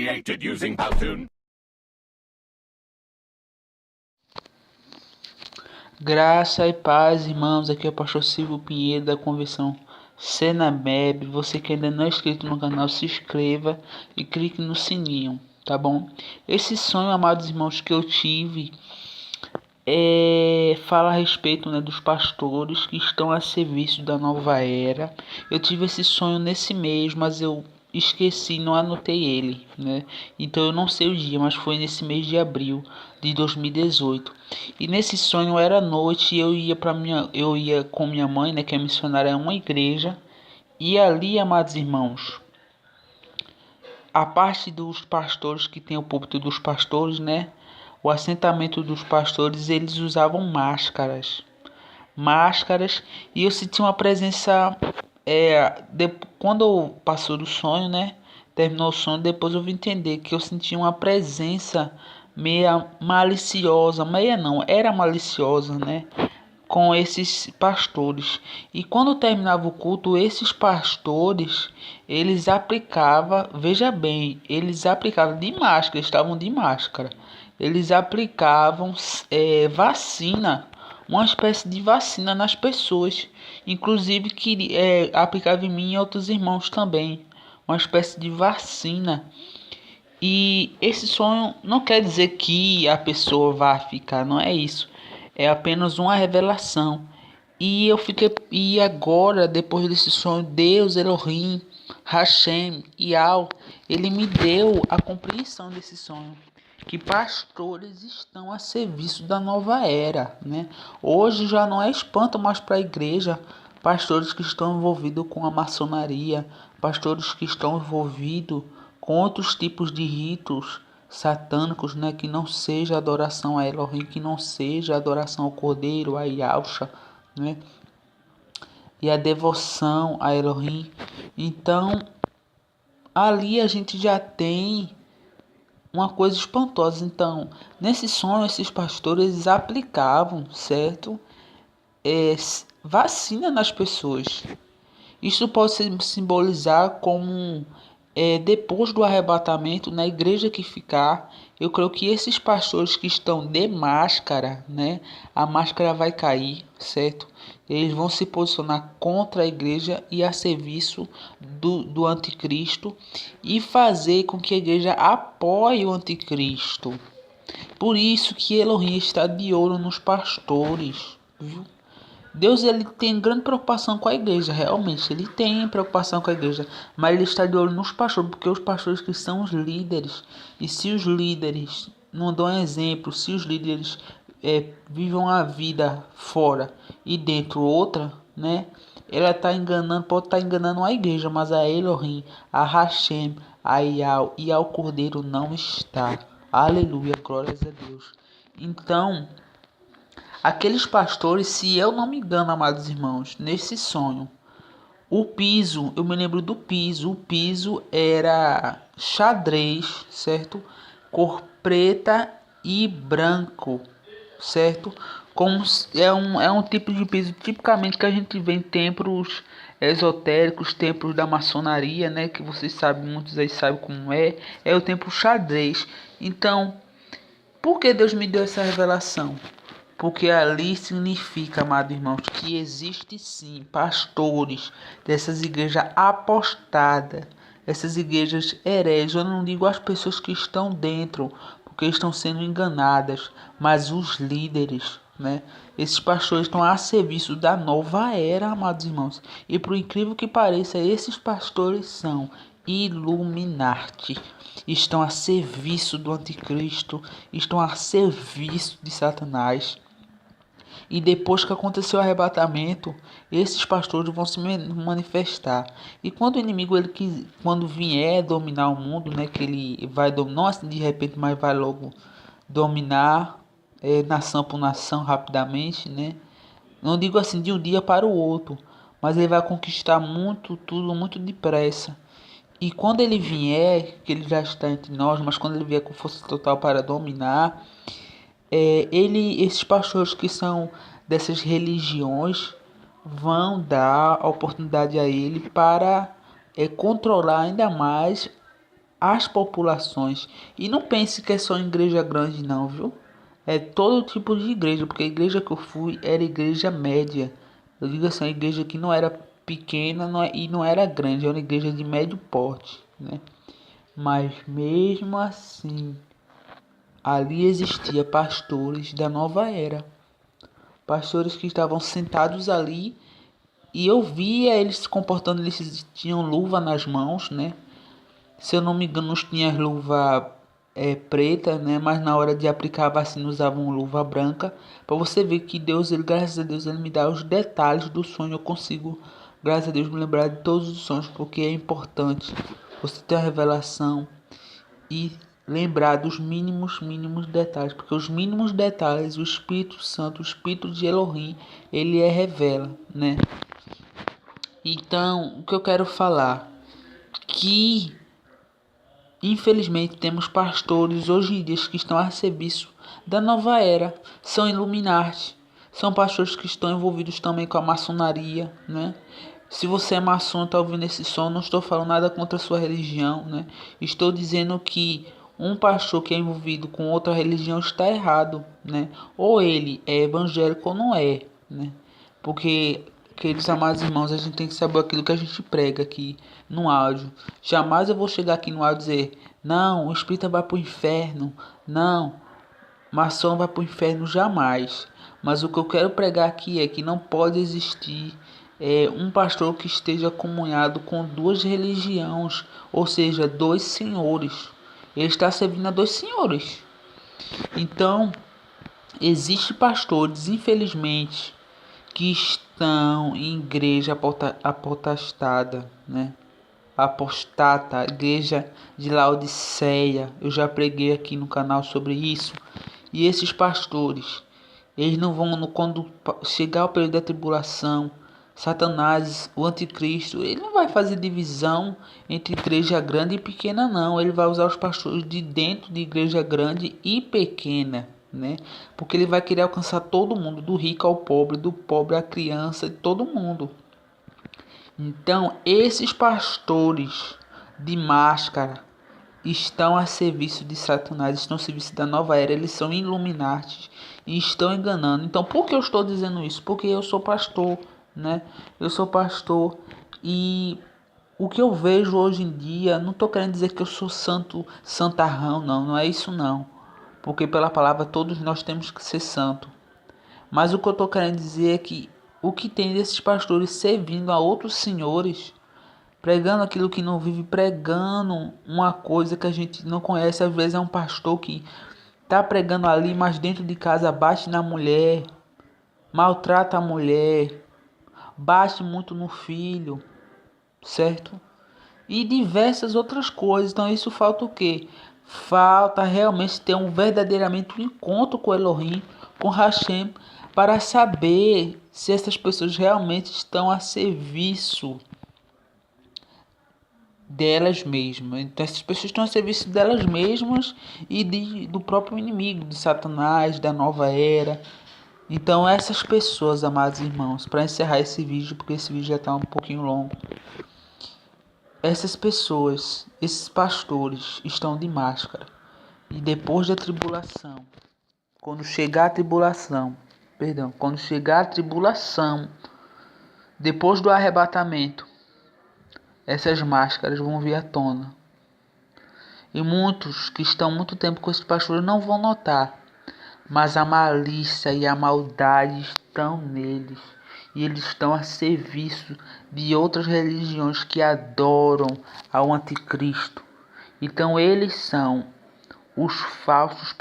created using Powtoon. Graça e paz, irmãos. Aqui é o pastor Silvio Pinheiro da Convenção Senabeb. Você que ainda não é inscrito no canal, se inscreva e clique no sininho, tá bom? Esse sonho, amados irmãos, que eu tive fala a respeito, né, dos pastores que estão a serviço da nova era. Eu tive esse sonho nesse mês, mas eu esqueci, não anotei ele, né? Então eu não sei o dia, mas foi nesse mês de abril de 2018. E nesse sonho era noite e eu ia com minha mãe, né, que é missionária, a uma igreja. E ali, amados irmãos, a parte dos pastores, que tem o púlpito dos pastores, né? O assentamento dos pastores, eles usavam máscaras, e eu senti uma presença, quando passou do sonho, né? Terminou o sonho, depois eu vim entender que eu senti uma presença meia maliciosa, meia não, era maliciosa, né? Com esses pastores. E quando terminava o culto, esses pastores, eles aplicavam, veja bem, eles aplicavam de máscara, estavam de máscara. Eles aplicavam vacina, uma espécie de vacina nas pessoas. Inclusive que aplicava em mim e outros irmãos também. Uma espécie de vacina. E esse sonho não quer dizer que a pessoa vai ficar, não é isso. É apenas uma revelação. E agora, depois desse sonho, Deus, Elohim, Hashem, Yahweh, ele me deu a compreensão desse sonho. Que pastores estão a serviço da nova era, né? Hoje já não é espanto mais para a igreja. Pastores que estão envolvidos com a maçonaria, pastores que estão envolvidos com outros tipos de ritos satânicos, né, que não seja adoração a Elohim, que não seja adoração ao Cordeiro, a Yahusha, né, e a devoção a Elohim. Então, ali a gente já tem uma coisa espantosa. Então, nesse sonho, esses pastores aplicavam, certo? Vacina nas pessoas. Isso pode simbolizar como depois do arrebatamento, na igreja que ficar, eu creio que esses pastores que estão de máscara, né, a máscara vai cair, certo? Eles vão se posicionar contra a igreja e a serviço do anticristo e fazer com que a igreja apoie o anticristo. Por isso que Elohim está de olho nos pastores, viu? Deus, ele tem grande preocupação com a igreja, realmente, ele tem preocupação com a igreja, mas ele está de olho nos pastores, porque os pastores que são os líderes, e se os líderes não dão exemplo, se os líderes vivem a vida fora e dentro outra, né, ela está enganando, pode estar enganando a igreja, mas a Elohim, a Hashem, a Yahweh e ao Cordeiro não está. Aleluia, glórias a Deus. Então, aqueles pastores, se eu não me engano, amados irmãos, nesse sonho, o piso, eu me lembro do piso, o piso era xadrez, certo? Cor preta e branco, certo? É um tipo de piso tipicamente que a gente vê em templos esotéricos, templos da maçonaria, né? Que vocês sabem, muitos aí sabem como é o templo xadrez. Então, por que Deus me deu essa revelação? Porque ali significa, amados irmãos, que existe sim pastores dessas igrejas apostadas, essas igrejas hereges. Eu não digo as pessoas que estão dentro, porque estão sendo enganadas, mas os líderes, né? Esses pastores estão a serviço da nova era, amados irmãos. E por incrível que pareça, esses pastores são Illuminati. Estão a serviço do anticristo, estão a serviço de Satanás. E depois que aconteceu o arrebatamento, esses pastores vão se manifestar. E quando o inimigo, quando vier dominar o mundo, né, que ele vai dominar, não assim de repente, mas vai logo dominar nação por nação rapidamente, né? Não digo assim de um dia para o outro, mas ele vai conquistar tudo muito depressa. E quando ele vier, que ele já está entre nós, mas quando ele vier com força total para dominar, esses pastores que são dessas religiões vão dar a oportunidade a ele para controlar ainda mais às populações. E não pense que é só em igreja grande não, viu? É todo tipo de igreja, porque a igreja que eu fui era igreja média. Eu digo assim, a igreja que não era pequena e não era grande, era uma igreja de médio porte, né? Mas mesmo assim, ali existia pastores da nova era. Pastores que estavam sentados ali e eu via eles se comportando, eles tinham luva nas mãos, né? Se eu não me engano, uns tinham luva preta, né? Mas na hora de aplicar a vacina usavam luva branca. Para você ver que Deus, ele, graças a Deus, ele me dá os detalhes do sonho. Eu consigo, graças a Deus, me lembrar de todos os sonhos, porque é importante você ter a revelação e lembrar dos mínimos detalhes, porque os mínimos detalhes, o Espírito Santo, o Espírito de Elohim, ele revela, né? Então, o que eu quero falar, que infelizmente temos pastores hoje em dia que estão a serviço da nova era, são Illuminati, são pastores que estão envolvidos também com a maçonaria, né? Se você é maçom e está ouvindo esse som, não estou falando nada contra a sua religião, né? Estou dizendo que um pastor que é envolvido com outra religião está errado, né? Ou ele é evangélico ou não é, né? Porque, queridos amados irmãos, a gente tem que saber aquilo que a gente prega aqui no áudio. Jamais eu vou chegar aqui no áudio e dizer, não, o espírita vai para o inferno, não, maçom vai para o inferno, jamais. Mas o que eu quero pregar aqui é que não pode existir um pastor que esteja comunhado com duas religiões, ou seja, dois senhores. Ele está servindo a dois senhores. Então, existem pastores, infelizmente, que estão em igreja apostada, né? Apostata, igreja de Laodiceia. Eu já preguei aqui no canal sobre isso. E esses pastores, eles não vão, quando chegar o período da tribulação, Satanás, o anticristo, ele não vai fazer divisão entre igreja grande e pequena, não. Ele vai usar os pastores de dentro de igreja grande e pequena, né? Porque ele vai querer alcançar todo mundo, do rico ao pobre, do pobre à criança, todo mundo. Então, esses pastores de máscara estão a serviço de Satanás, estão a serviço da nova era, eles são Illuminati e estão enganando. Então, por que eu estou dizendo isso? Porque eu sou pastor, né? Eu sou pastor e o que eu vejo hoje em dia, não estou querendo dizer que eu sou santarrão, não é isso não. Porque pela palavra todos nós temos que ser santo. Mas o que eu estou querendo dizer é que o que tem desses pastores servindo a outros senhores, pregando aquilo que não vive, pregando uma coisa que a gente não conhece. Às vezes é um pastor que tá pregando ali, mas dentro de casa bate na mulher, maltrata a mulher, bate muito no filho, certo? E diversas outras coisas. Então isso falta o quê? Falta realmente ter verdadeiramente um encontro com Elohim, com Hashem, para saber se essas pessoas realmente estão a serviço delas mesmas. Então essas pessoas estão a serviço delas mesmas e do próprio inimigo, de Satanás, da nova era. Então essas pessoas, amados irmãos, para encerrar esse vídeo, porque esse vídeo já está um pouquinho longo, essas pessoas, esses pastores estão de máscara. E depois da tribulação, quando chegar a tribulação, depois do arrebatamento, essas máscaras vão vir à tona. E muitos que estão muito tempo com esses pastores não vão notar, mas a malícia e a maldade estão neles. E eles estão a serviço de outras religiões que adoram ao anticristo. Então eles são os falsos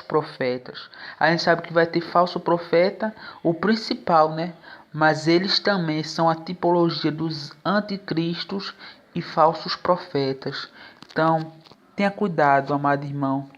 profetas. A gente sabe que vai ter falso profeta, o principal, né? Mas eles também são a tipologia dos anticristos e falsos profetas. Então, tenha cuidado, amado irmão.